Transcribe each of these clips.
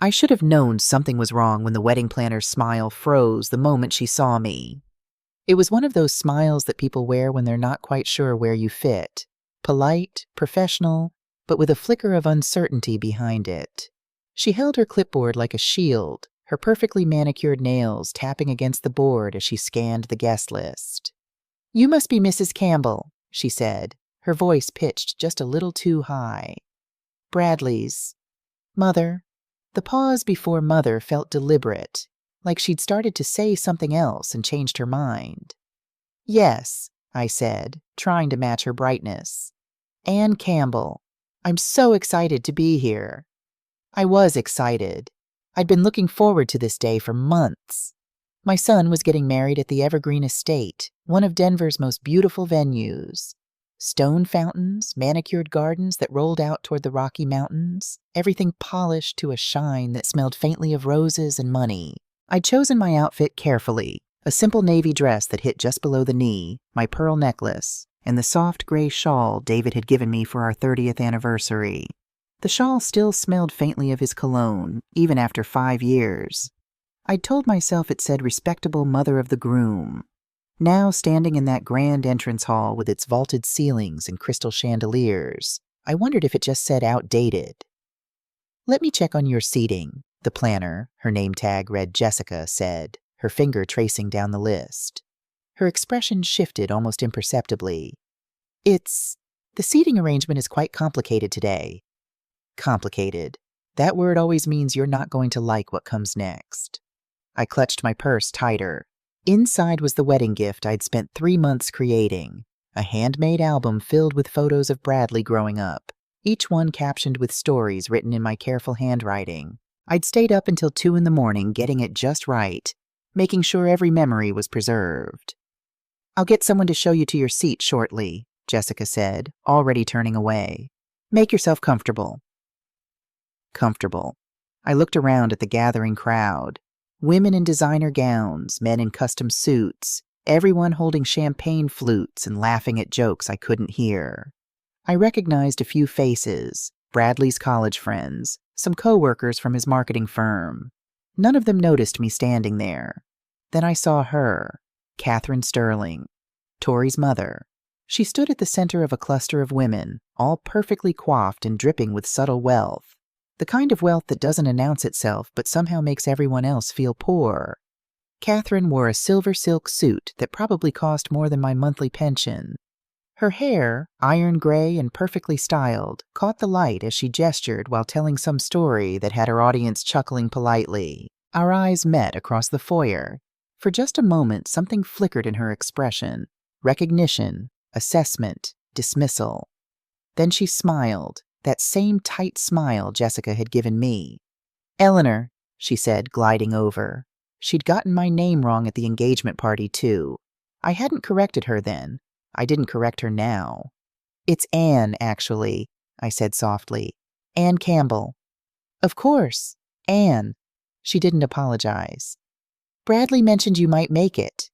I should have known something was wrong when the wedding planner's smile froze the moment she saw me. It was one of those smiles that people wear when they're not quite sure where you fit. Polite, professional, but with a flicker of uncertainty behind it. She held her clipboard like a shield, her perfectly manicured nails tapping against the board as she scanned the guest list. "You must be Mrs. Campbell," she said, her voice pitched just a little too high. "Bradley's mother." The pause before mother felt deliberate, like she'd started to say something else and changed her mind. "Yes," I said, trying to match her brightness. "Anne Campbell. I'm so excited to be here." I was excited. I'd been looking forward to this day for months. My son was getting married at the Evergreen Estate, one of Denver's most beautiful venues. Stone fountains, manicured gardens that rolled out toward the Rocky Mountains, everything polished to a shine that smelled faintly of roses and money. I'd chosen my outfit carefully, a simple navy dress that hit just below the knee, my pearl necklace, and the soft gray shawl David had given me for our 30th anniversary. The shawl still smelled faintly of his cologne, even after 5 years. I'd told myself it said respectable mother of the groom. Now, standing in that grand entrance hall with its vaulted ceilings and crystal chandeliers, I wondered if it just said outdated. "Let me check on your seating," the planner, her name tag read Jessica, said, her finger tracing down the list. Her expression shifted almost imperceptibly. The seating arrangement is quite complicated today." Complicated. That word always means you're not going to like what comes next. I clutched my purse tighter. Inside was the wedding gift I'd spent 3 months creating, a handmade album filled with photos of Bradley growing up, each one captioned with stories written in my careful handwriting. I'd stayed up until 2 in the morning getting it just right, making sure every memory was preserved. "I'll get someone to show you to your seat shortly," Jessica said, already turning away. "Make yourself comfortable." Comfortable. I looked around at the gathering crowd. Women in designer gowns, men in custom suits, everyone holding champagne flutes and laughing at jokes I couldn't hear. I recognized a few faces, Bradley's college friends, some co-workers from his marketing firm. None of them noticed me standing there. Then I saw her, Catherine Sterling, Tori's mother. She stood at the center of a cluster of women, all perfectly coiffed and dripping with subtle wealth. The kind of wealth that doesn't announce itself but somehow makes everyone else feel poor. Catherine wore a silver silk suit that probably cost more than my monthly pension. Her hair, iron gray and perfectly styled, caught the light as she gestured while telling some story that had her audience chuckling politely. Our eyes met across the foyer. For just a moment, something flickered in her expression. Recognition, assessment, dismissal. Then she smiled, that same tight smile Jessica had given me. "Eleanor," she said, gliding over. She'd gotten my name wrong at the engagement party, too. I hadn't corrected her then. I didn't correct her now. "It's Anne, actually," I said softly. "Anne Campbell." "Of course, Anne." She didn't apologize. "Bradley mentioned you might make it."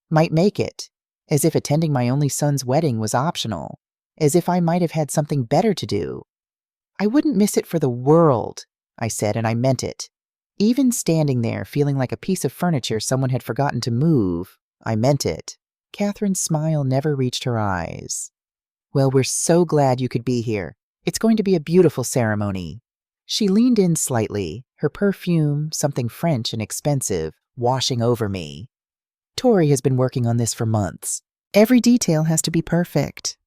Might make it. As if attending my only son's wedding was optional. As if I might have had something better to do. "I wouldn't miss it for the world," I said, and I meant it. Even standing there, feeling like a piece of furniture someone had forgotten to move, I meant it. Catherine's smile never reached her eyes. "Well, we're so glad you could be here. It's going to be a beautiful ceremony." She leaned in slightly, her perfume, something French and expensive, washing over me. "Tori has been working on this for months. Every detail has to be perfect."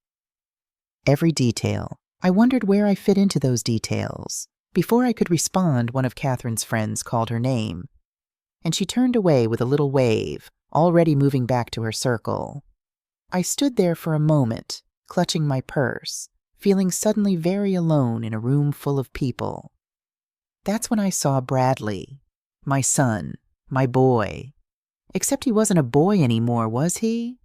Every detail. I wondered where I fit into those details. Before I could respond, one of Catherine's friends called her name, and she turned away with a little wave, already moving back to her circle. I stood there for a moment, clutching my purse, feeling suddenly very alone in a room full of people. That's when I saw Bradley, my son, my boy. Except he wasn't a boy anymore, was he?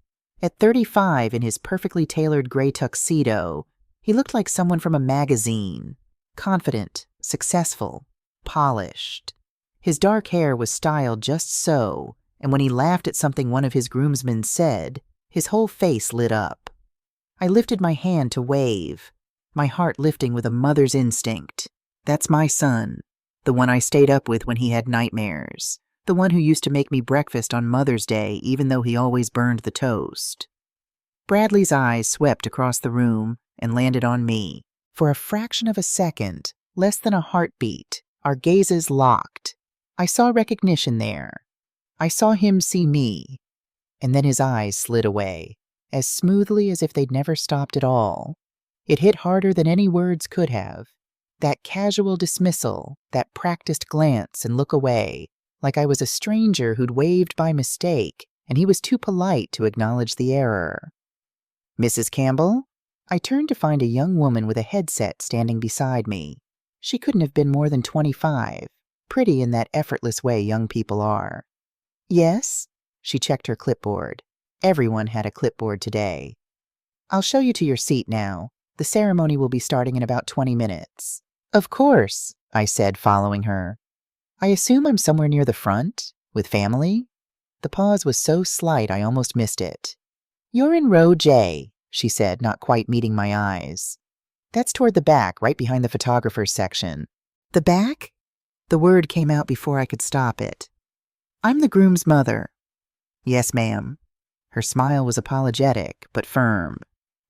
At 35, in his perfectly tailored gray tuxedo, he looked like someone from a magazine. Confident, successful, polished. His dark hair was styled just so, and when he laughed at something one of his groomsmen said, his whole face lit up. I lifted my hand to wave, my heart lifting with a mother's instinct. That's my son. The one I stayed up with when he had nightmares. The one who used to make me breakfast on Mother's Day even though he always burned the toast. Bradley's eyes swept across the room and landed on me. For a fraction of a second, less than a heartbeat, our gazes locked. I saw recognition there. I saw him see me. And then his eyes slid away, as smoothly as if they'd never stopped at all. It hit harder than any words could have. That casual dismissal, that practiced glance and look away, like I was a stranger who'd waved by mistake, and he was too polite to acknowledge the error. "Mrs. Campbell?" I turned to find a young woman with a headset standing beside me. She couldn't have been more than 25, pretty in that effortless way young people are. "Yes?" She checked her clipboard. Everyone had a clipboard today. "I'll show you to your seat now. The ceremony will be starting in about 20 minutes. "Of course," I said, following her. "I assume I'm somewhere near the front, with family?" The pause was so slight I almost missed it. "You're in row J," she said, not quite meeting my eyes. "That's toward the back, right behind the photographer's section." "The back?" The word came out before I could stop it. "I'm the groom's mother." "Yes, ma'am." Her smile was apologetic, but firm.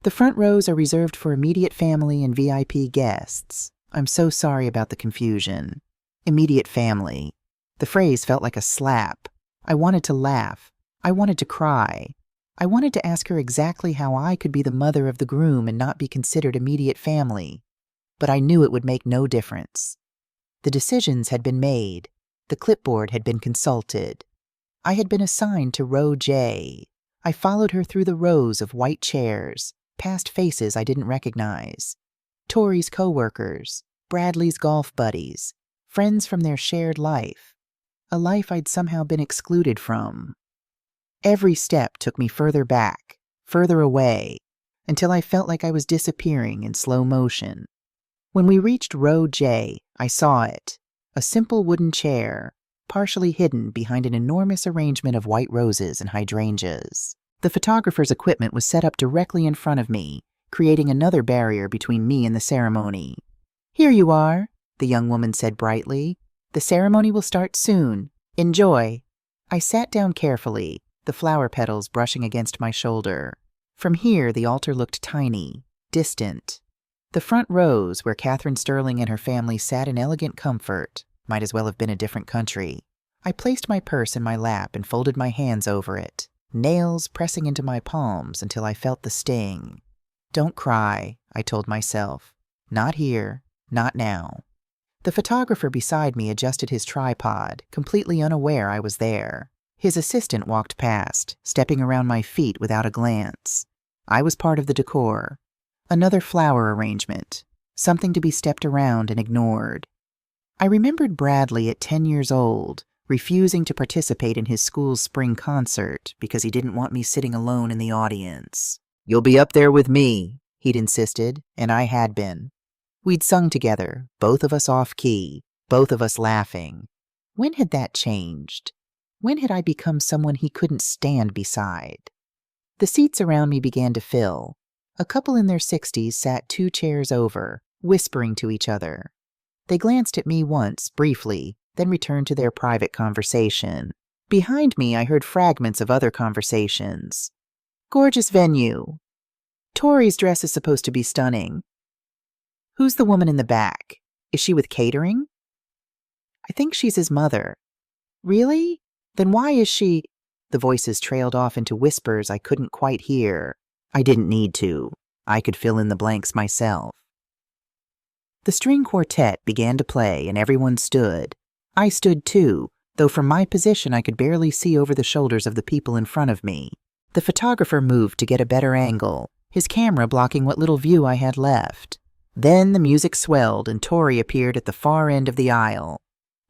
"The front rows are reserved for immediate family and VIP guests. I'm so sorry about the confusion." Immediate family. The phrase felt like a slap. I wanted to laugh. I wanted to cry. I wanted to ask her exactly how I could be the mother of the groom and not be considered immediate family. But I knew it would make no difference. The decisions had been made. The clipboard had been consulted. I had been assigned to row J. I followed her through the rows of white chairs, past faces I didn't recognize. Tori's co-workers, Bradley's golf buddies, friends from their shared life. A life I'd somehow been excluded from. Every step took me further back, further away, until I felt like I was disappearing in slow motion. When we reached row J, I saw it. A simple wooden chair, partially hidden behind an enormous arrangement of white roses and hydrangeas. The photographer's equipment was set up directly in front of me, creating another barrier between me and the ceremony. "Here you are," the young woman said brightly. "The ceremony will start soon. Enjoy." I sat down carefully, the flower petals brushing against my shoulder. From here, the altar looked tiny, distant. The front rows, where Catherine Sterling and her family sat in elegant comfort, might as well have been a different country. I placed my purse in my lap and folded my hands over it, nails pressing into my palms until I felt the sting. "Don't cry," I told myself. "Not here, not now." The photographer beside me adjusted his tripod, completely unaware I was there. His assistant walked past, stepping around my feet without a glance. I was part of the decor. Another flower arrangement, something to be stepped around and ignored. I remembered Bradley at 10 years old, refusing to participate in his school's spring concert because he didn't want me sitting alone in the audience. "You'll be up there with me," he'd insisted, and I had been. We'd sung together, both of us off-key, both of us laughing. When had that changed? When had I become someone he couldn't stand beside? The seats around me began to fill. A couple in their 60s sat 2 chairs over, whispering to each other. They glanced at me once, briefly, then returned to their private conversation. Behind me, I heard fragments of other conversations. "Gorgeous venue." "Tori's dress is supposed to be stunning." "Who's the woman in the back? Is she with catering?" "I think she's his mother." "Really? Then why is she—" The voices trailed off into whispers I couldn't quite hear. I didn't need to. I could fill in the blanks myself. The string quartet began to play and everyone stood. I stood too, though from my position I could barely see over the shoulders of the people in front of me. The photographer moved to get a better angle, his camera blocking what little view I had left. Then the music swelled and Tori appeared at the far end of the aisle.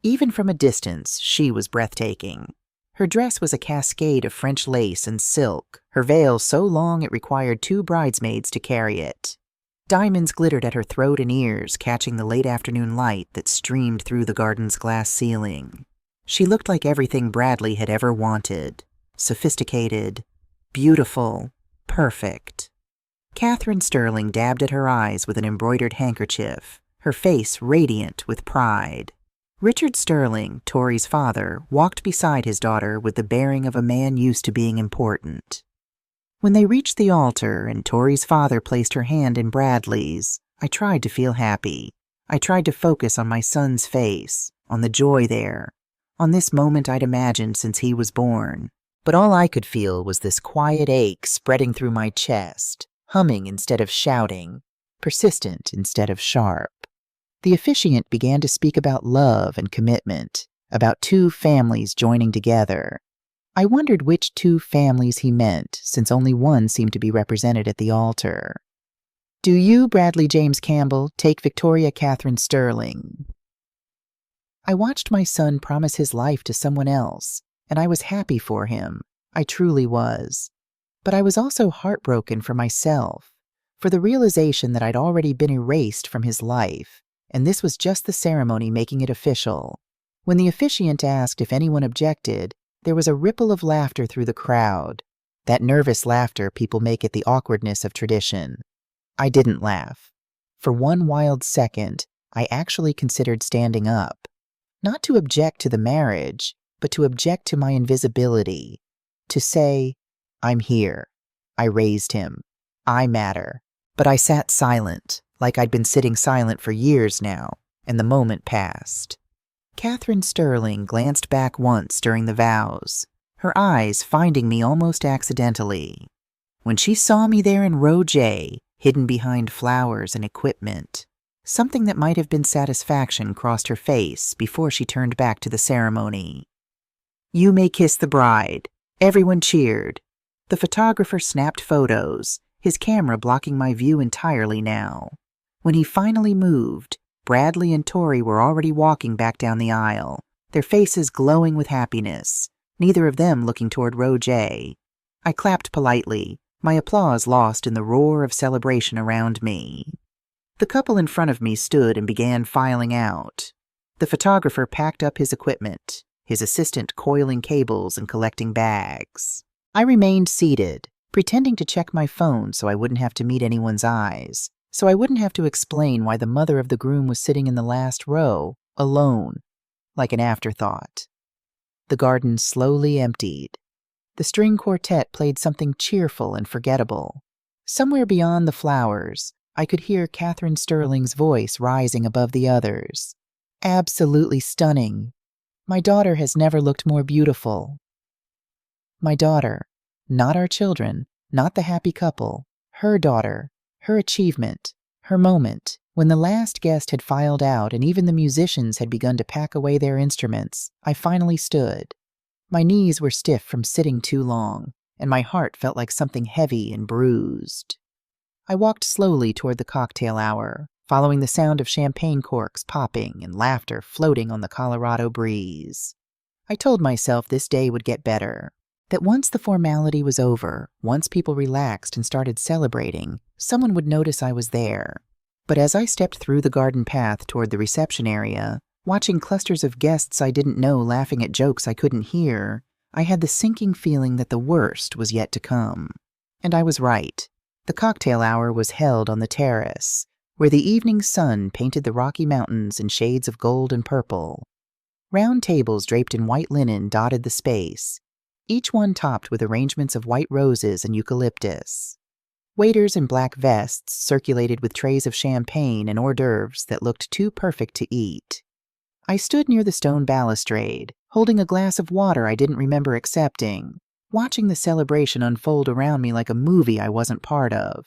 Even from a distance, she was breathtaking. Her dress was a cascade of French lace and silk, her veil so long it required 2 bridesmaids to carry it. Diamonds glittered at her throat and ears, catching the late afternoon light that streamed through the garden's glass ceiling. She looked like everything Bradley had ever wanted. Sophisticated, beautiful, perfect. Catherine Sterling dabbed at her eyes with an embroidered handkerchief, her face radiant with pride. Richard Sterling, Tori's father, walked beside his daughter with the bearing of a man used to being important. When they reached the altar and Tori's father placed her hand in Bradley's, I tried to feel happy. I tried to focus on my son's face, on the joy there, on this moment I'd imagined since he was born. But all I could feel was this quiet ache spreading through my chest, humming instead of shouting, persistent instead of sharp. The officiant began to speak about love and commitment, about two families joining together. I wondered which two families he meant, since only one seemed to be represented at the altar. Do you, Bradley James Campbell, take Victoria Catherine Sterling? I watched my son promise his life to someone else, and I was happy for him. I truly was. But I was also heartbroken for myself, for the realization that I'd already been erased from his life, and this was just the ceremony making it official. When the officiant asked if anyone objected, there was a ripple of laughter through the crowd, that nervous laughter people make at the awkwardness of tradition. I didn't laugh. For one wild second, I actually considered standing up, not to object to the marriage, but to object to my invisibility, to say, I'm here. I raised him. I matter. But I sat silent, like I'd been sitting silent for years now, and the moment passed. Catherine Sterling glanced back once during the vows, her eyes finding me almost accidentally. When she saw me there in row J, hidden behind flowers and equipment, something that might have been satisfaction crossed her face before she turned back to the ceremony. You may kiss the bride. Everyone cheered. The photographer snapped photos, his camera blocking my view entirely now. When he finally moved, Bradley and Tori were already walking back down the aisle, their faces glowing with happiness, neither of them looking toward row J. I clapped politely, my applause lost in the roar of celebration around me. The couple in front of me stood and began filing out. The photographer packed up his equipment, his assistant coiling cables and collecting bags. I remained seated, pretending to check my phone so I wouldn't have to meet anyone's eyes, so I wouldn't have to explain why the mother of the groom was sitting in the last row, alone, like an afterthought. The garden slowly emptied. The string quartet played something cheerful and forgettable. Somewhere beyond the flowers, I could hear Catherine Sterling's voice rising above the others. Absolutely stunning. My daughter has never looked more beautiful. My daughter, not our children, not the happy couple, her daughter, her achievement, her moment. When the last guest had filed out and even the musicians had begun to pack away their instruments, I finally stood. My knees were stiff from sitting too long, and my heart felt like something heavy and bruised. I walked slowly toward the cocktail hour, following the sound of champagne corks popping and laughter floating on the Colorado breeze. I told myself this day would get better, that once the formality was over, once people relaxed and started celebrating, someone would notice I was there. But as I stepped through the garden path toward the reception area, watching clusters of guests I didn't know laughing at jokes I couldn't hear, I had the sinking feeling that the worst was yet to come. And I was right. The cocktail hour was held on the terrace, where the evening sun painted the Rocky Mountains in shades of gold and purple. Round tables draped in white linen dotted the space, each one topped with arrangements of white roses and eucalyptus. Waiters in black vests circulated with trays of champagne and hors d'oeuvres that looked too perfect to eat. I stood near the stone balustrade, holding a glass of water I didn't remember accepting, watching the celebration unfold around me like a movie I wasn't part of.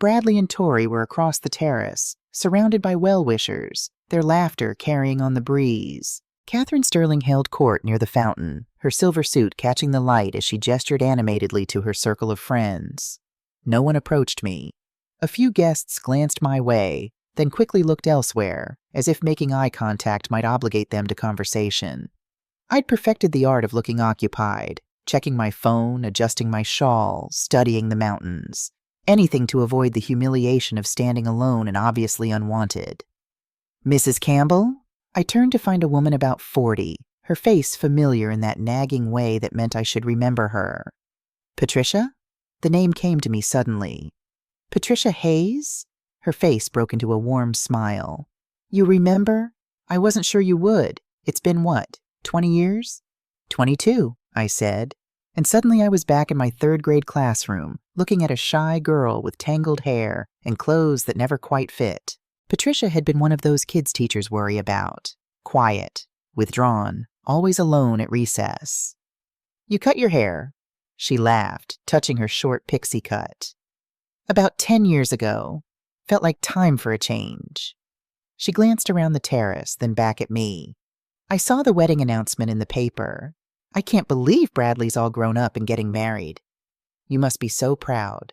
Bradley and Tori were across the terrace, surrounded by well-wishers, their laughter carrying on the breeze. Catherine Sterling held court near the fountain, her silver suit catching the light as she gestured animatedly to her circle of friends. No one approached me. A few guests glanced my way, then quickly looked elsewhere, as if making eye contact might obligate them to conversation. I'd perfected the art of looking occupied, checking my phone, adjusting my shawl, studying the mountains. Anything to avoid the humiliation of standing alone and obviously unwanted. Mrs. Campbell? I turned to find a woman about 40, her face familiar in that nagging way that meant I should remember her. Patricia? The name came to me suddenly. Patricia Hayes? Her face broke into a warm smile. You remember? I wasn't sure you would. It's been what, 20 years? 22, I said, and suddenly I was back in my third-grade classroom, looking at a shy girl with tangled hair and clothes that never quite fit. Patricia had been one of those kids teachers worry about. Quiet, withdrawn, always alone at recess. You cut your hair, she laughed, touching her short pixie cut. About 10 years ago. Felt like time for a change. She glanced around the terrace, then back at me. I saw the wedding announcement in the paper. I can't believe Bradley's all grown up and getting married. You must be so proud.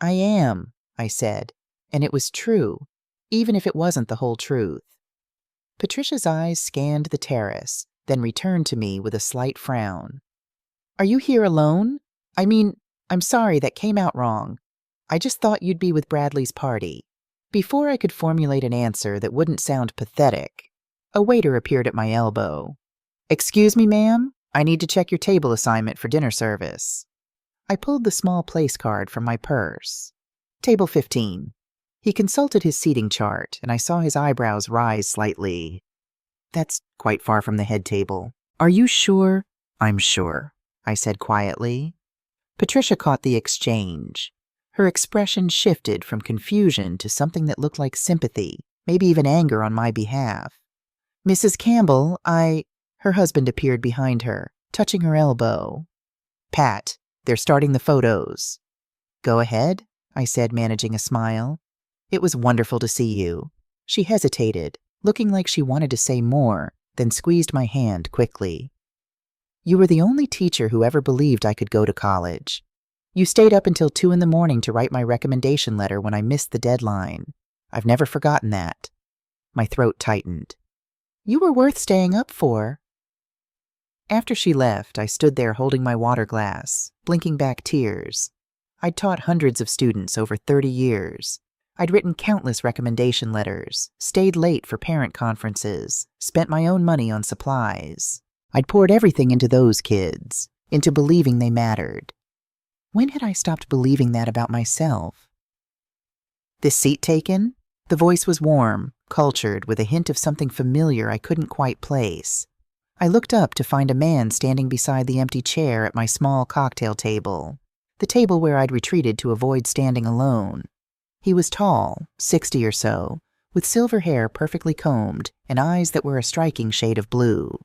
I am, I said, and it was true, even if it wasn't the whole truth. Patricia's eyes scanned the terrace, then returned to me with a slight frown. Are you here alone? I mean, I'm sorry, that came out wrong. I just thought you'd be with Bradley's party. Before I could formulate an answer that wouldn't sound pathetic, a waiter appeared at my elbow. Excuse me, ma'am? I need to check your table assignment for dinner service. I pulled the small place card from my purse. Table 15. He consulted his seating chart, and I saw his eyebrows rise slightly. That's quite far from the head table. Are you sure? I'm sure, I said quietly. Patricia caught the exchange. Her expression shifted from confusion to something that looked like sympathy, maybe even anger on my behalf. Mrs. Campbell, Her husband appeared behind her, touching her elbow. Pat, they're starting the photos. Go ahead, I said, managing a smile. It was wonderful to see you. She hesitated, looking like she wanted to say more, then squeezed my hand quickly. You were the only teacher who ever believed I could go to college. You stayed up until 2 a.m. to write my recommendation letter when I missed the deadline. I've never forgotten that. My throat tightened. You were worth staying up for. After she left, I stood there holding my water glass, blinking back tears. I'd taught hundreds of students over 30 years. I'd written countless recommendation letters, stayed late for parent conferences, spent my own money on supplies. I'd poured everything into those kids, into believing they mattered. When had I stopped believing that about myself? This seat taken? The voice was warm, cultured, with a hint of something familiar I couldn't quite place. I looked up to find a man standing beside the empty chair at my small cocktail table, the table where I'd retreated to avoid standing alone. He was tall, 60 or so, with silver hair perfectly combed and eyes that were a striking shade of blue.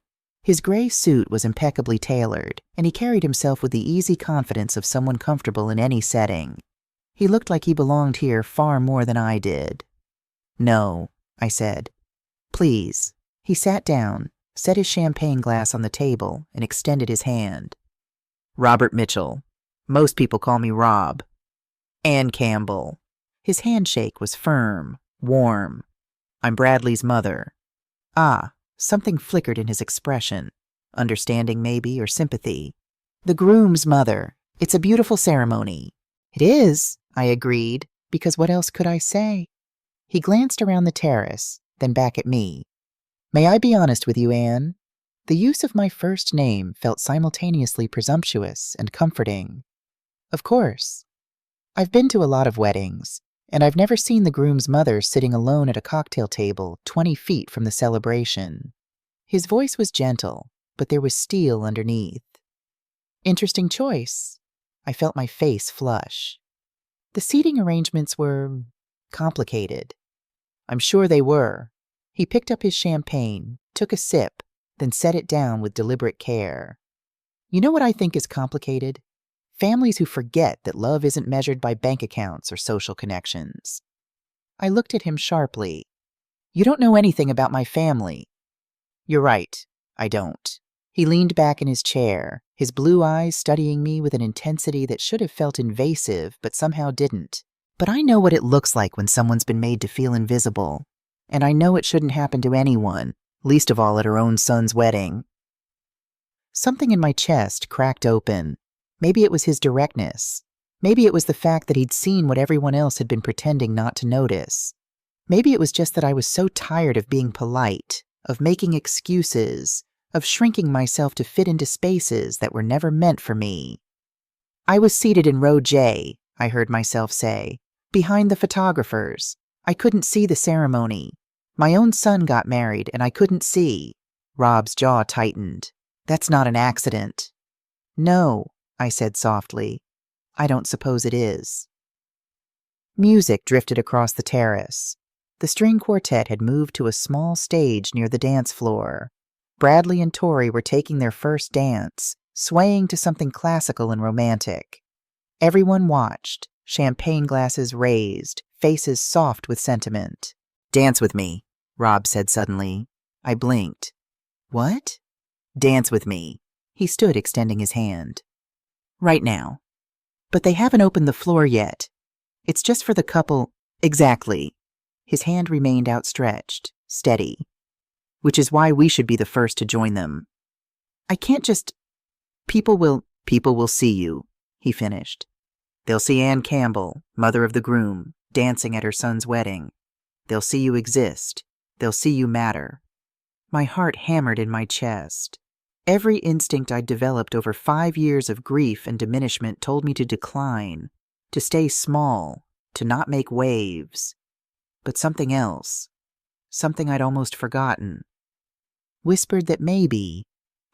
His gray suit was impeccably tailored, and he carried himself with the easy confidence of someone comfortable in any setting. He looked like he belonged here far more than I did. No, I said. Please. He sat down, set his champagne glass on the table, and extended his hand. Robert Mitchell. Most people call me Rob. Ann Campbell. His handshake was firm, warm. I'm Bradley's mother. Ah. Something flickered in his expression. Understanding, maybe, or sympathy. The groom's mother. It's a beautiful ceremony. It is, I agreed, because what else could I say? He glanced around the terrace, then back at me. May I be honest with you, Anne? The use of my first name felt simultaneously presumptuous and comforting. Of course. I've been to a lot of weddings, and I've never seen the groom's mother sitting alone at a cocktail table 20 feet from the celebration. His voice was gentle, but there was steel underneath. Interesting choice. I felt my face flush. The seating arrangements were complicated. I'm sure they were. He picked up his champagne, took a sip, then set it down with deliberate care. You know what I think is complicated? Families who forget that love isn't measured by bank accounts or social connections. I looked at him sharply. You don't know anything about my family. You're right, I don't. He leaned back in his chair, his blue eyes studying me with an intensity that should have felt invasive but somehow didn't. But I know what it looks like when someone's been made to feel invisible. And I know it shouldn't happen to anyone, least of all at her own son's wedding. Something in my chest cracked open. Maybe it was his directness. Maybe it was the fact that he'd seen what everyone else had been pretending not to notice. Maybe it was just that I was so tired of being polite, of making excuses, of shrinking myself to fit into spaces that were never meant for me. I was seated in row J, I heard myself say, behind the photographers. I couldn't see the ceremony. My own son got married, and I couldn't see. Rob's jaw tightened. That's not an accident. No, I said softly. I don't suppose it is. Music drifted across the terrace. The string quartet had moved to a small stage near the dance floor. Bradley and Tori were taking their first dance, swaying to something classical and romantic. Everyone watched, champagne glasses raised, faces soft with sentiment. Dance with me, Rob said suddenly. I blinked. What? Dance with me. He stood extending his hand. Right now. But they haven't opened the floor yet. It's just for the couple. Exactly. His hand remained outstretched, steady. Which is why we should be the first to join them. I can't just... People will see you, he finished. They'll see Anne Campbell, mother of the groom, dancing at her son's wedding. They'll see you exist. They'll see you matter. My heart hammered in my chest. Every instinct I'd developed over 5 years of grief and diminishment told me to decline, to stay small, to not make waves. But something else, something I'd almost forgotten, whispered that maybe,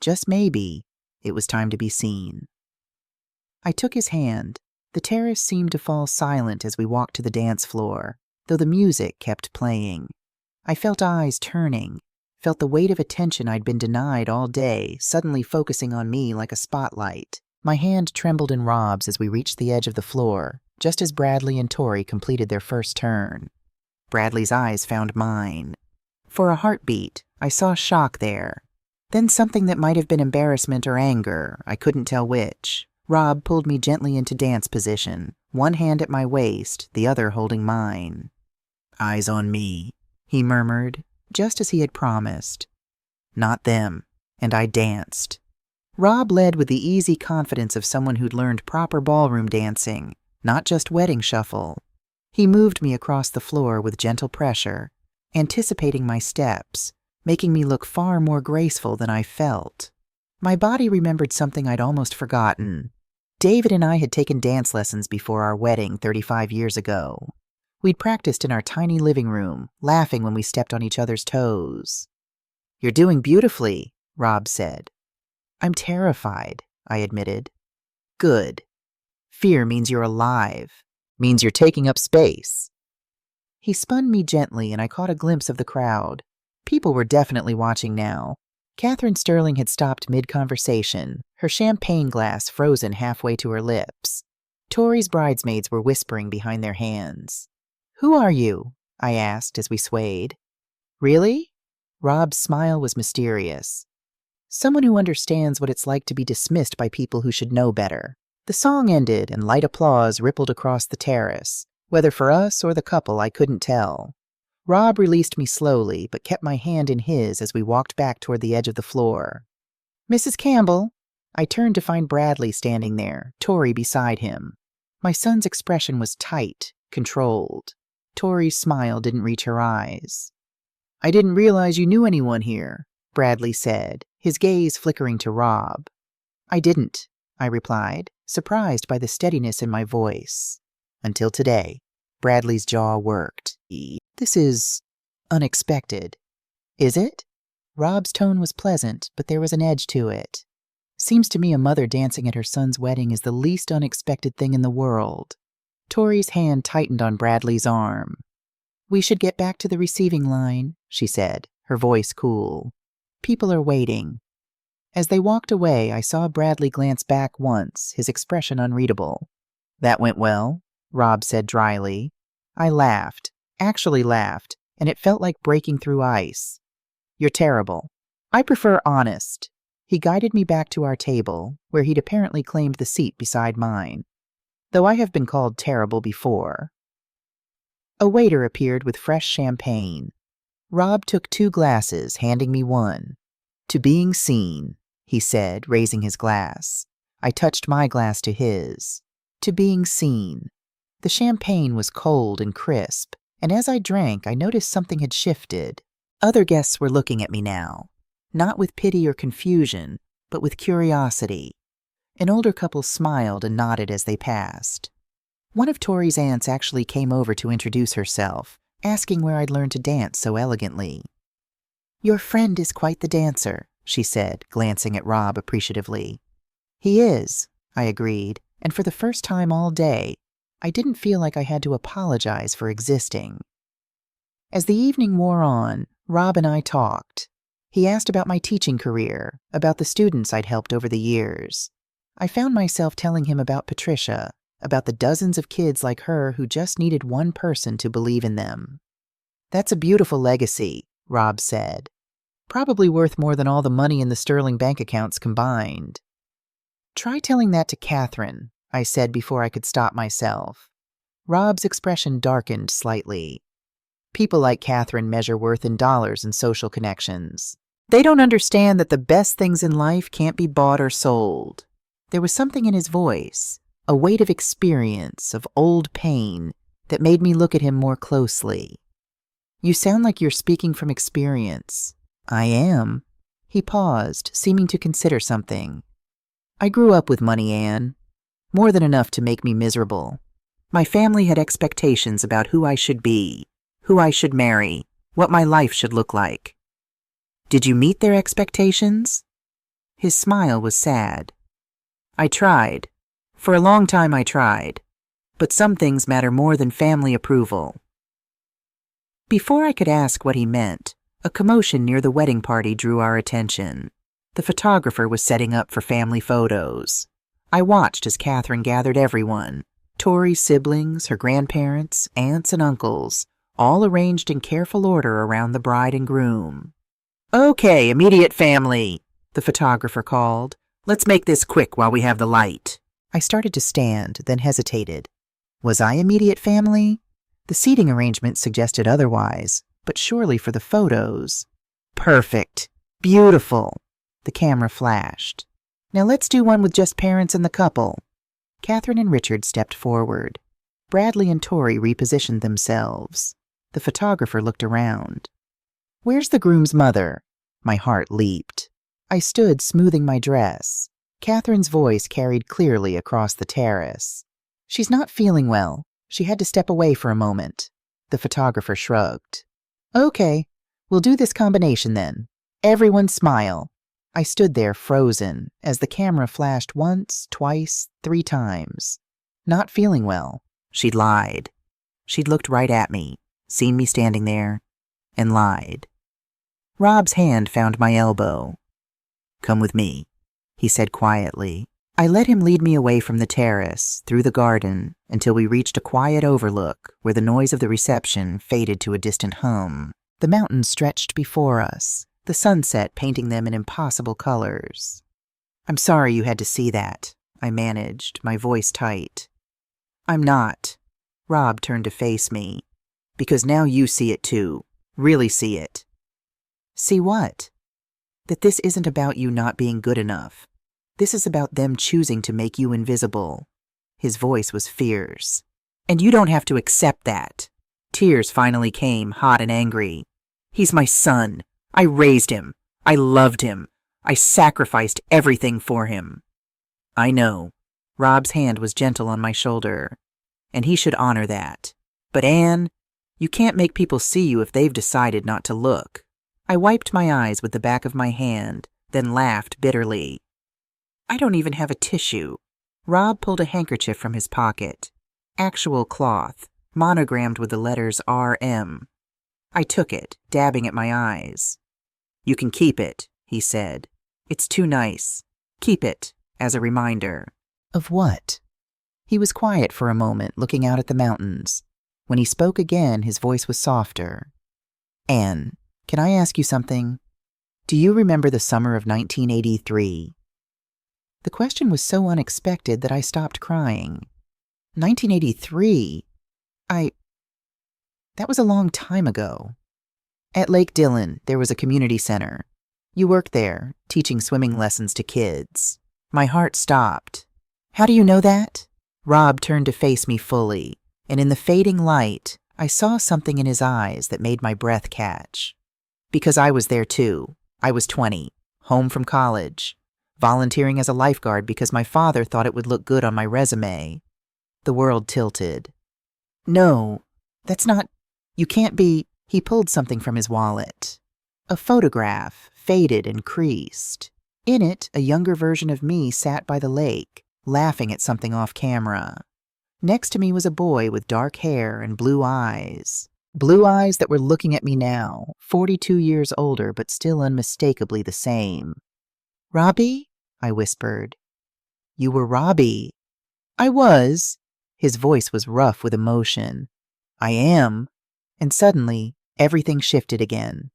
just maybe, it was time to be seen. I took his hand. The terrace seemed to fall silent as we walked to the dance floor, though the music kept playing. I felt eyes turning, felt the weight of attention I'd been denied all day suddenly focusing on me like a spotlight. My hand trembled in Rob's as we reached the edge of the floor, just as Bradley and Tori completed their first turn. Bradley's eyes found mine. For a heartbeat, I saw shock there. Then something that might have been embarrassment or anger, I couldn't tell which. Rob pulled me gently into dance position, one hand at my waist, the other holding mine. Eyes on me, he murmured, just as he had promised. Not them, and I danced. Rob led with the easy confidence of someone who'd learned proper ballroom dancing, not just wedding shuffle. He moved me across the floor with gentle pressure, anticipating my steps, making me look far more graceful than I felt. My body remembered something I'd almost forgotten. David and I had taken dance lessons before our wedding 35 years ago. We'd practiced in our tiny living room, laughing when we stepped on each other's toes. You're doing beautifully, Rob said. I'm terrified, I admitted. Good. Fear means you're alive, means you're taking up space. He spun me gently and I caught a glimpse of the crowd. People were definitely watching now. Catherine Sterling had stopped mid-conversation, her champagne glass frozen halfway to her lips. Tori's bridesmaids were whispering behind their hands. Who are you? I asked as we swayed. Really? Rob's smile was mysterious. Someone who understands what it's like to be dismissed by people who should know better. The song ended and light applause rippled across the terrace. Whether for us or the couple, I couldn't tell. Rob released me slowly, but kept my hand in his as we walked back toward the edge of the floor. Mrs. Campbell. I turned to find Bradley standing there, Tori beside him. My son's expression was tight, controlled. Tori's smile didn't reach her eyes. I didn't realize you knew anyone here, Bradley said, his gaze flickering to Rob. I didn't, I replied, surprised by the steadiness in my voice. Until today. Bradley's jaw worked. This is unexpected. Is it? Rob's tone was pleasant, but there was an edge to it. Seems to me a mother dancing at her son's wedding is the least unexpected thing in the world. Tori's hand tightened on Bradley's arm. We should get back to the receiving line, she said, her voice cool. People are waiting. As they walked away, I saw Bradley glance back once, his expression unreadable. That went well, Rob said dryly. I laughed, actually laughed, and it felt like breaking through ice. You're terrible. I prefer honest. He guided me back to our table, where he'd apparently claimed the seat beside mine. Though I have been called terrible before. A waiter appeared with fresh champagne. Rob took 2 glasses, handing me one. To being seen, he said, raising his glass. I touched my glass to his. To being seen. The champagne was cold and crisp, and as I drank, I noticed something had shifted. Other guests were looking at me now, not with pity or confusion, but with curiosity. An older couple smiled and nodded as they passed. One of Tori's aunts actually came over to introduce herself, asking where I'd learned to dance so elegantly. "Your friend is quite the dancer," she said, glancing at Rob appreciatively. "He is," I agreed, and for the first time all day, I didn't feel like I had to apologize for existing. As the evening wore on, Rob and I talked. He asked about my teaching career, about the students I'd helped over the years. I found myself telling him about Patricia, about the dozens of kids like her who just needed one person to believe in them. "That's a beautiful legacy," Rob said. "Probably worth more than all the money in the Sterling bank accounts combined." "Try telling that to Catherine," I said before I could stop myself. Rob's expression darkened slightly. "People like Catherine measure worth in dollars and social connections. They don't understand that the best things in life can't be bought or sold." There was something in his voice, a weight of experience, of old pain, that made me look at him more closely. "You sound like you're speaking from experience." "I am." He paused, seeming to consider something. "I grew up with money, Anne. More than enough to make me miserable. My family had expectations about who I should be, who I should marry, what my life should look like." "Did you meet their expectations?" His smile was sad. "I tried. For a long time I tried. But some things matter more than family approval." Before I could ask what he meant, a commotion near the wedding party drew our attention. The photographer was setting up for family photos. I watched as Catherine gathered everyone, Tori's siblings, her grandparents, aunts and uncles, all arranged in careful order around the bride and groom. "Okay, immediate family," the photographer called. "Let's make this quick while we have the light." I started to stand, then hesitated. Was I immediate family? The seating arrangement suggested otherwise, but surely for the photos. "Perfect. Beautiful." The camera flashed. "Now let's do one with just parents and the couple." Catherine and Richard stepped forward. Bradley and Tori repositioned themselves. The photographer looked around. "Where's the groom's mother?" My heart leaped. I stood smoothing my dress. Catherine's voice carried clearly across the terrace. "She's not feeling well. She had to step away for a moment." The photographer shrugged. "Okay, we'll do this combination then. Everyone smile." I stood there frozen as the camera flashed once, twice, 3 times. Not feeling well. She'd lied. She'd looked right at me, seen me standing there, and lied. Rob's hand found my elbow. "Come with me," he said quietly. I let him lead me away from the terrace, through the garden, until we reached a quiet overlook where the noise of the reception faded to a distant hum. The mountains stretched before us, the sunset painting them in impossible colors. "I'm sorry you had to see that," I managed, my voice tight. "I'm not." Rob turned to face me. "Because now you see it too. Really see it." "See what?" "That this isn't about you not being good enough. This is about them choosing to make you invisible." His voice was fierce. "And you don't have to accept that." Tears finally came, hot and angry. "He's my son. I raised him. I loved him. I sacrificed everything for him." "I know." Rob's hand was gentle on my shoulder. "And he should honor that. But Anne, you can't make people see you if they've decided not to look." I wiped my eyes with the back of my hand, then laughed bitterly. "I don't even have a tissue." Rob pulled a handkerchief from his pocket. Actual cloth, monogrammed with the letters RM. I took it, dabbing at my eyes. "You can keep it," he said. "It's too nice. Keep it, as a reminder." "Of what?" He was quiet for a moment, looking out at the mountains. When he spoke again, his voice was softer. "Anne, can I ask you something? Do you remember the summer of 1983? The question was so unexpected that I stopped crying. 1983? That was a long time ago. At Lake Dillon, there was a community center. You worked there, teaching swimming lessons to kids. My heart stopped. "How do you know that?" Rob turned to face me fully, and in the fading light, I saw something in his eyes that made my breath catch. "Because I was there too. I was 20, home from college, volunteering as a lifeguard because my father thought it would look good on my resume." The world tilted. "No, that's not. You can't be." He pulled something from his wallet. A photograph, faded and creased. In it, a younger version of me sat by the lake, laughing at something off camera. Next to me was a boy with dark hair and blue eyes. Blue eyes that were looking at me now, 42 years older but still unmistakably the same. "Robbie?" I whispered. "You were Robbie." "I was." His voice was rough with emotion. "I am." And suddenly, everything shifted again.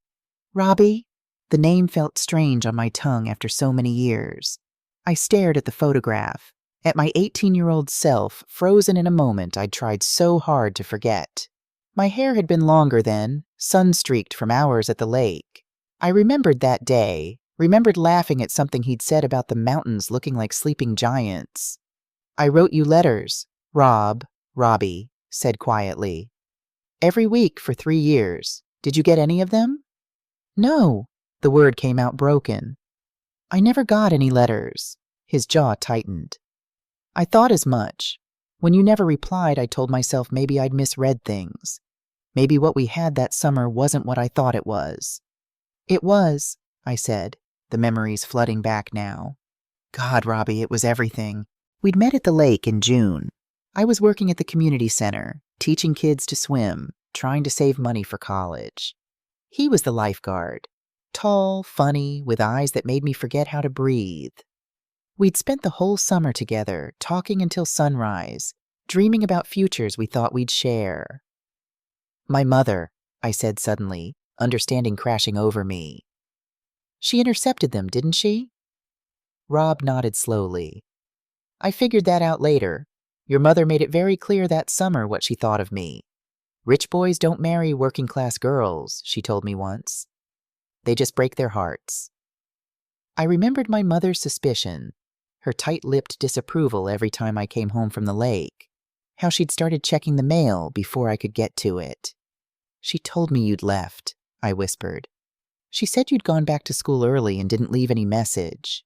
"Robbie?" The name felt strange on my tongue after so many years. I stared at the photograph, at my 18-year-old self, frozen in a moment I'd tried so hard to forget. My hair had been longer then, sun-streaked from hours at the lake. I remembered that day, remembered laughing at something he'd said about the mountains looking like sleeping giants. "I wrote you letters," Robbie said quietly. "Every week for 3 years. Did you get any of them?" "No." The word came out broken. "I never got any letters." His jaw tightened. "I thought as much. When you never replied, I told myself maybe I'd misread things. Maybe what we had that summer wasn't what I thought it was." "It was," I said, the memories flooding back now. God, Robbie, it was everything. We'd met at the lake in June. I was working at the community center, teaching kids to swim, trying to save money for college. He was the lifeguard, tall, funny, with eyes that made me forget how to breathe. We'd spent the whole summer together, talking until sunrise, dreaming about futures we thought we'd share. "My mother," I said suddenly, understanding crashing over me. "She intercepted them, didn't she?" Rob nodded slowly. "I figured that out later. Your mother made it very clear that summer what she thought of me. Rich boys don't marry working-class girls," she told me once. "They just break their hearts." I remembered my mother's suspicion, her tight-lipped disapproval every time I came home from the lake, how she'd started checking the mail before I could get to it. "She told me you'd left," I whispered. "She said you'd gone back to school early and didn't leave any message."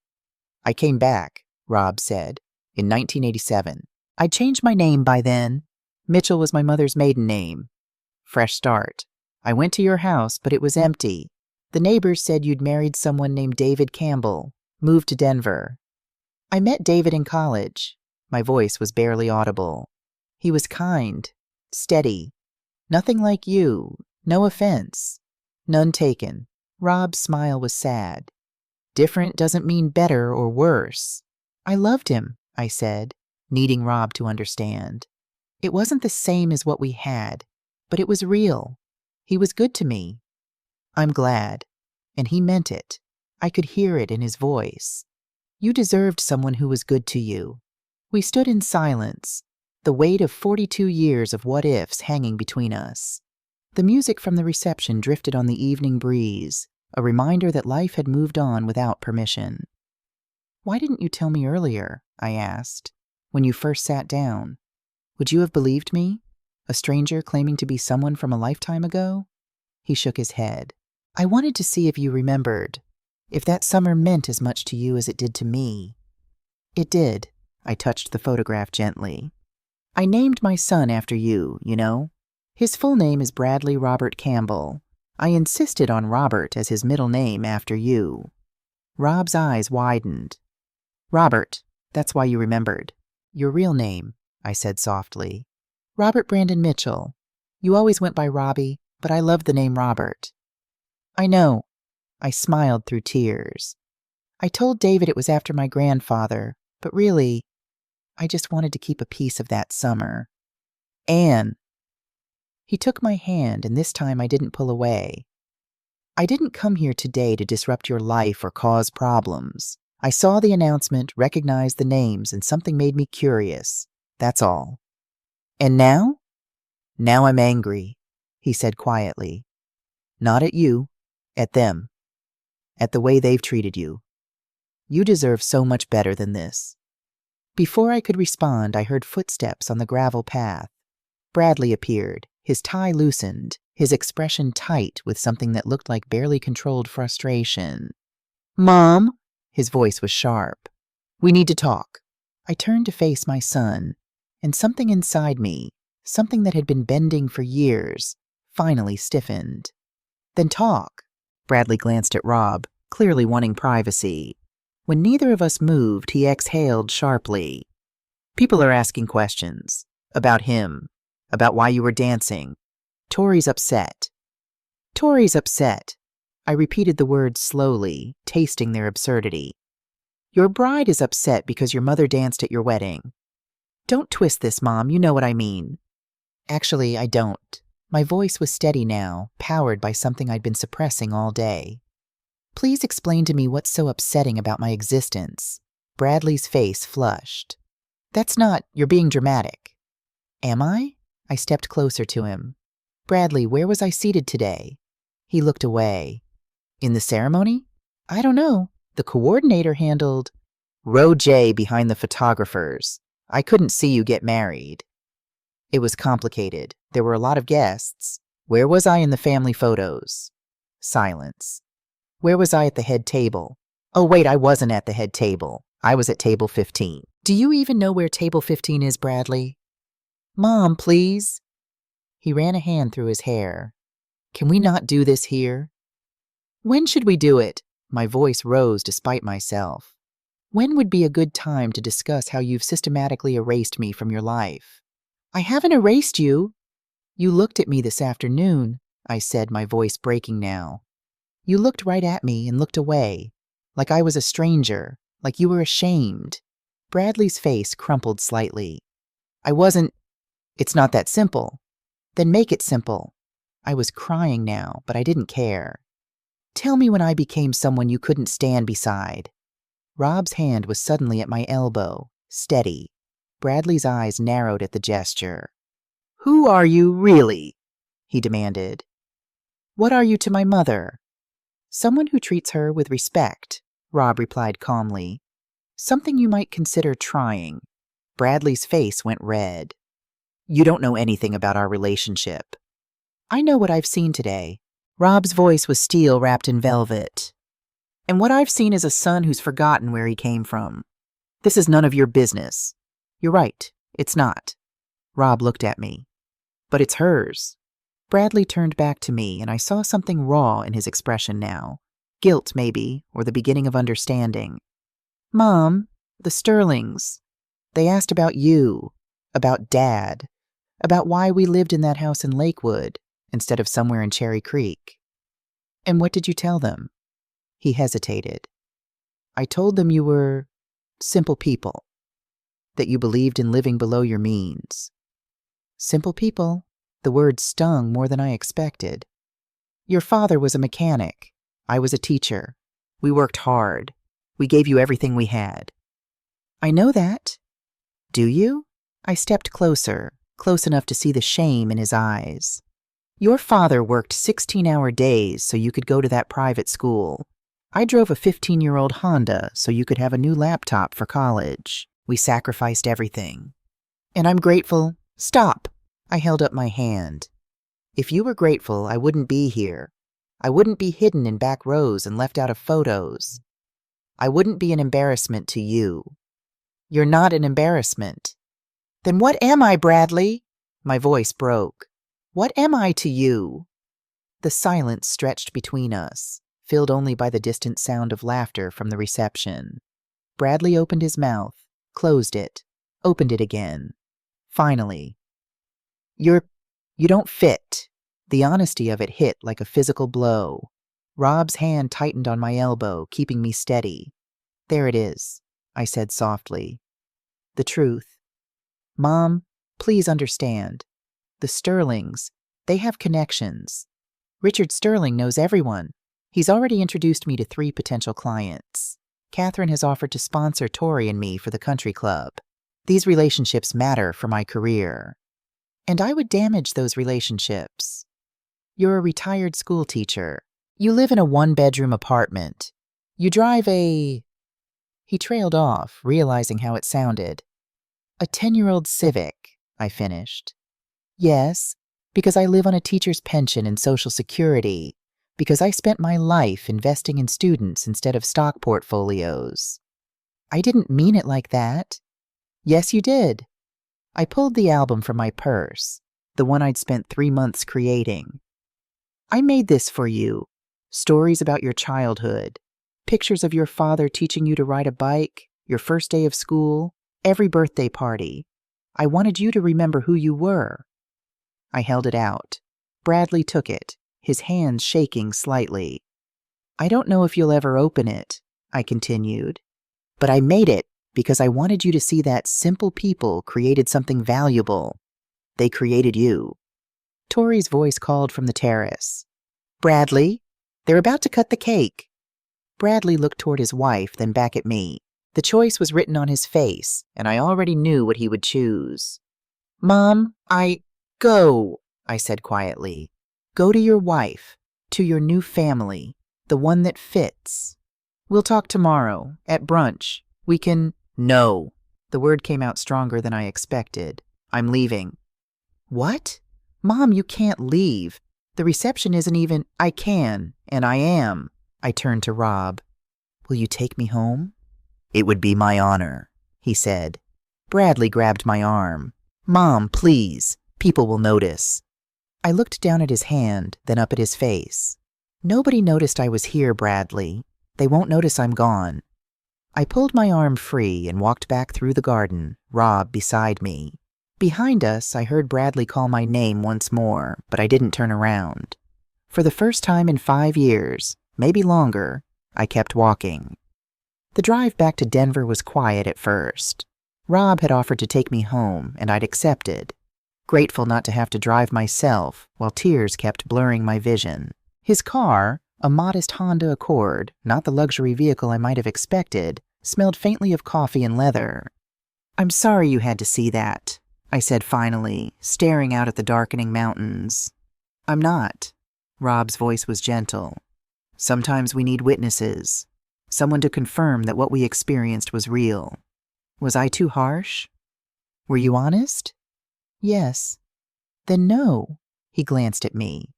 "I came back," Rob said, "in 1987. I'd changed my name by then. Mitchell was my mother's maiden name. Fresh start. I went to your house, but it was empty. The neighbors said you'd married someone named David Campbell, moved to Denver. I met David in college." My voice was barely audible. "He was kind, steady. Nothing like you. No offense." "None taken." Rob's smile was sad. "Different doesn't mean better or worse." "I loved him," I said, needing Rob to understand. "It wasn't the same as what we had, but it was real. He was good to me." "I'm glad." And he meant it. I could hear it in his voice. "You deserved someone who was good to you." We stood in silence, the weight of 42 years of what-ifs hanging between us. The music from the reception drifted on the evening breeze, a reminder that life had moved on without permission. "Why didn't you tell me earlier?" I asked. "When you first sat down. Would you have believed me? A stranger claiming to be someone from a lifetime ago?" He shook his head. "I wanted to see if you remembered, if that summer meant as much to you as it did to me." "It did." I touched the photograph gently. "I named my son after you, you know. His full name is Bradley Robert Campbell. I insisted on Robert as his middle name after you." Rob's eyes widened. "Robert, that's why you remembered. Your real name," I said softly. "Robert Brandon Mitchell. You always went by Robbie, but I loved the name Robert." "I know." I smiled through tears. "I told David it was after my grandfather, but really, I just wanted to keep a piece of that summer." "Anne." He took my hand, and this time I didn't pull away. "I didn't come here today to disrupt your life or cause problems. I saw the announcement, recognized the names, and something made me curious. That's all." "And now?" "Now I'm angry," he said quietly. "Not at you, at them. At the way they've treated you. You deserve so much better than this." Before I could respond, I heard footsteps on the gravel path. Bradley appeared, his tie loosened, his expression tight with something that looked like barely controlled frustration. "Mom!" His voice was sharp. "We need to talk." I turned to face my son, and something inside me, something that had been bending for years, finally stiffened. "Then talk." Bradley glanced at Rob, clearly wanting privacy. When neither of us moved, he exhaled sharply. People are asking questions. About him. About why you were dancing. Tori's upset. Tori's upset. I repeated the words slowly, tasting their absurdity. Your bride is upset because your mother danced at your wedding. Don't twist this, Mom. You know what I mean. Actually, I don't. My voice was steady now, powered by something I'd been suppressing all day. Please explain to me what's so upsetting about my existence. Bradley's face flushed. That's not, you're being dramatic. Am I? I stepped closer to him. Bradley, where was I seated today? He looked away. In the ceremony? I don't know. The coordinator handled Row J behind the photographers. I couldn't see you get married. It was complicated. There were a lot of guests. Where was I in the family photos? Silence. Where was I at the head table? Oh, wait, I wasn't at the head table. I was at table 15. Do you even know where table 15 is, Bradley? Mom, please. He ran a hand through his hair. Can we not do this here? When should we do it? My voice rose despite myself. When would be a good time to discuss how you've systematically erased me from your life? I haven't erased you. You looked at me this afternoon, I said, my voice breaking now. You looked right at me and looked away, like I was a stranger, like you were ashamed. Bradley's face crumpled slightly. I wasn't. It's not that simple. Then make it simple. I was crying now, but I didn't care. Tell me when I became someone you couldn't stand beside. Rob's hand was suddenly at my elbow, steady. Bradley's eyes narrowed at the gesture. Who are you, really? He demanded. What are you to my mother? Someone who treats her with respect, Rob replied calmly. Something you might consider trying. Bradley's face went red. You don't know anything about our relationship. I know what I've seen today. Rob's voice was steel wrapped in velvet. And what I've seen is a son who's forgotten where he came from. This is none of your business. You're right, it's not. Rob looked at me. But it's hers. Bradley turned back to me, and I saw something raw in his expression now. Guilt, maybe, or the beginning of understanding. Mom, the Sterlings. They asked about you, about Dad, about why we lived in that house in Lakewood instead of somewhere in Cherry Creek. And what did you tell them? He hesitated. I told them you were simple people, that you believed in living below your means. Simple people. The word stung more than I expected. Your father was a mechanic. I was a teacher. We worked hard. We gave you everything we had. I know that. Do you? I stepped closer, close enough to see the shame in his eyes. Your father worked 16-hour days so you could go to that private school. I drove a 15-year-old Honda so you could have a new laptop for college. We sacrificed everything. And I'm grateful. Stop! I held up my hand. If you were grateful, I wouldn't be here. I wouldn't be hidden in back rows and left out of photos. I wouldn't be an embarrassment to you. You're not an embarrassment. Then what am I, Bradley? My voice broke. What am I to you? The silence stretched between us, filled only by the distant sound of laughter from the reception. Bradley opened his mouth, closed it, opened it again. Finally, You don't fit. The honesty of it hit like a physical blow. Rob's hand tightened on my elbow, keeping me steady. There it is, I said softly. The truth. Mom, please understand. The Sterlings, they have connections. Richard Sterling knows everyone. He's already introduced me to 3 potential clients. Catherine has offered to sponsor Tori and me for the country club. These relationships matter for my career. And I would damage those relationships. You're a retired school teacher. You live in a 1-bedroom apartment. You drive a... He trailed off, realizing how it sounded. A 10-year-old Civic, I finished. Yes, because I live on a teacher's pension and Social Security, because I spent my life investing in students instead of stock portfolios. I didn't mean it like that. Yes, you did. I pulled the album from my purse, the one I'd spent 3 months creating. I made this for you. Stories about your childhood. Pictures of your father teaching you to ride a bike, your first day of school, every birthday party. I wanted you to remember who you were. I held it out. Bradley took it, his hands shaking slightly. I don't know if you'll ever open it, I continued, but I made it because I wanted you to see that simple people created something valuable. They created you. Tori's voice called from the terrace. Bradley, they're about to cut the cake. Bradley looked toward his wife, then back at me. The choice was written on his face, and I already knew what he would choose. Mom, Go, I said quietly. Go to your wife, to your new family, the one that fits. We'll talk tomorrow, at brunch. We can— No. The word came out stronger than I expected. I'm leaving. What? Mom, you can't leave. The reception isn't even— I can, and I am. I turned to Rob. Will you take me home? It would be my honor, he said. Bradley grabbed my arm. Mom, please. People will notice. I looked down at his hand, then up at his face. Nobody noticed I was here, Bradley. They won't notice I'm gone. I pulled my arm free and walked back through the garden, Rob beside me. Behind us, I heard Bradley call my name once more, but I didn't turn around. For the first time in 5 years, maybe longer, I kept walking. The drive back to Denver was quiet at first. Rob had offered to take me home, and I'd accepted, grateful not to have to drive myself while tears kept blurring my vision. His car, a modest Honda Accord, not the luxury vehicle I might have expected, smelled faintly of coffee and leather. I'm sorry you had to see that, I said finally, staring out at the darkening mountains. I'm not. Rob's voice was gentle. Sometimes we need witnesses, someone to confirm that what we experienced was real. Was I too harsh? Were you honest? Yes. Then no. He glanced at me.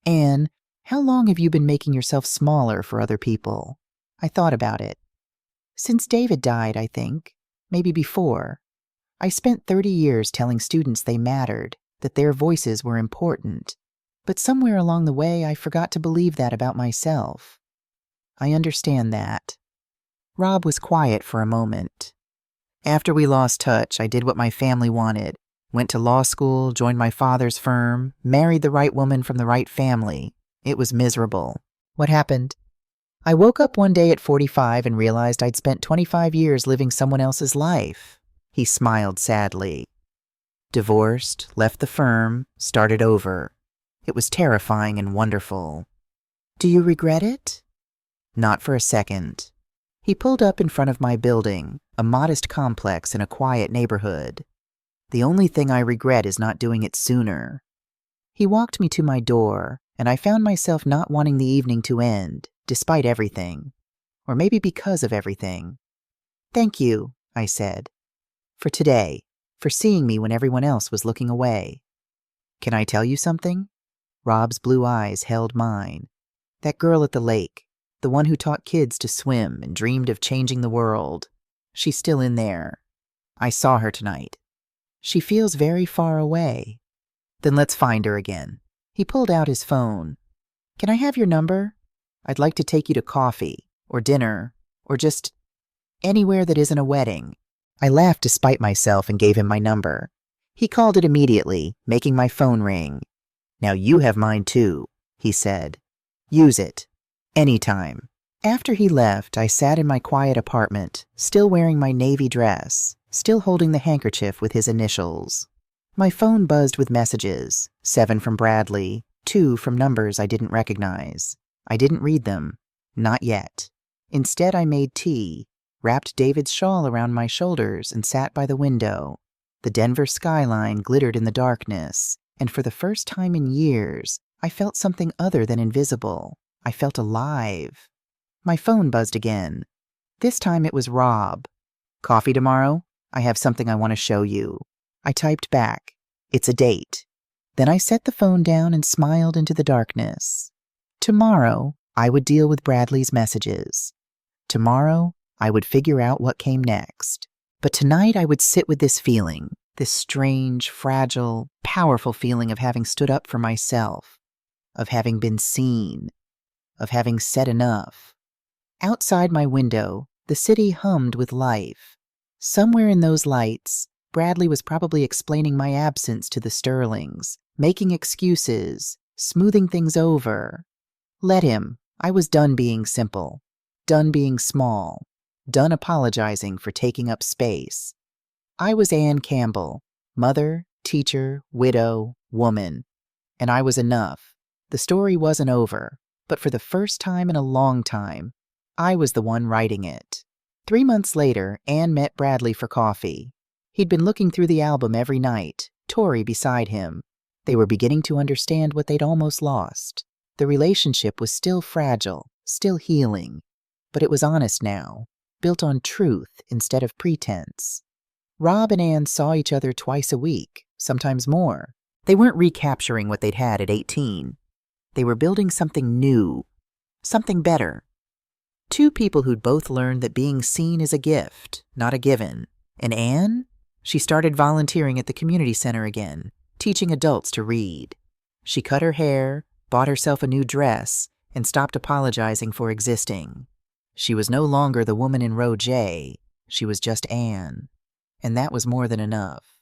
Anne, how long have you been making yourself smaller for other people? I thought about it. Since David died, I think. Maybe before. I spent 30 years telling students they mattered, that their voices were important. But somewhere along the way, I forgot to believe that about myself. I understand that. Rob was quiet for a moment. After we lost touch, I did what my family wanted. Went to law school, joined my father's firm, married the right woman from the right family. It was miserable. What happened? I woke up one day at 45 and realized I'd spent 25 years living someone else's life. He smiled sadly. Divorced, left the firm, started over. It was terrifying and wonderful. Do you regret it? Not for a second. He pulled up in front of my building, a modest complex in a quiet neighborhood. The only thing I regret is not doing it sooner. He walked me to my door, and I found myself not wanting the evening to end, despite everything. Or maybe because of everything. Thank you, I said. For today, for seeing me when everyone else was looking away. Can I tell you something? Rob's blue eyes held mine. That girl at the lake, the one who taught kids to swim and dreamed of changing the world. She's still in there. I saw her tonight. She feels very far away. Then let's find her again. He pulled out his phone. Can I have your number? I'd like to take you to coffee, or dinner, or just anywhere that isn't a wedding. I laughed to spite myself and gave him my number. He called it immediately, making my phone ring. Now you have mine too, he said. Use it. Anytime. After he left, I sat in my quiet apartment, still wearing my navy dress, still holding the handkerchief with his initials. My phone buzzed with messages, 7 from Bradley, 2 from numbers I didn't recognize. I didn't read them. Not yet. Instead, I made tea, wrapped David's shawl around my shoulders, and sat by the window. The Denver skyline glittered in the darkness, and for the first time in years, I felt something other than invisible. I felt alive. My phone buzzed again. This time it was Rob. Coffee tomorrow? I have something I want to show you. I typed back. It's a date. Then I set the phone down and smiled into the darkness. Tomorrow, I would deal with Bradley's messages. Tomorrow, I would figure out what came next. But tonight I would sit with this feeling, this strange, fragile, powerful feeling of having stood up for myself, of having been seen, of having said enough. Outside my window, the city hummed with life. Somewhere in those lights, Bradley was probably explaining my absence to the Sterlings, making excuses, smoothing things over. Let him. I was done being simple, done being small, done apologizing for taking up space. I was Anne Campbell, mother, teacher, widow, woman, and I was enough. The story wasn't over, but for the first time in a long time, I was the one writing it. 3 months later, Anne met Bradley for coffee. He'd been looking through the album every night, Tori beside him. They were beginning to understand what they'd almost lost. The relationship was still fragile, still healing, but it was honest now, built on truth instead of pretense. Rob and Anne saw each other twice a week, sometimes more. They weren't recapturing what they'd had at 18. They were building something new, something better. Two people who'd both learned that being seen is a gift, not a given. And Anne? She started volunteering at the community center again, teaching adults to read. She cut her hair, bought herself a new dress, and stopped apologizing for existing. She was no longer the woman in row J. She was just Anne. And that was more than enough.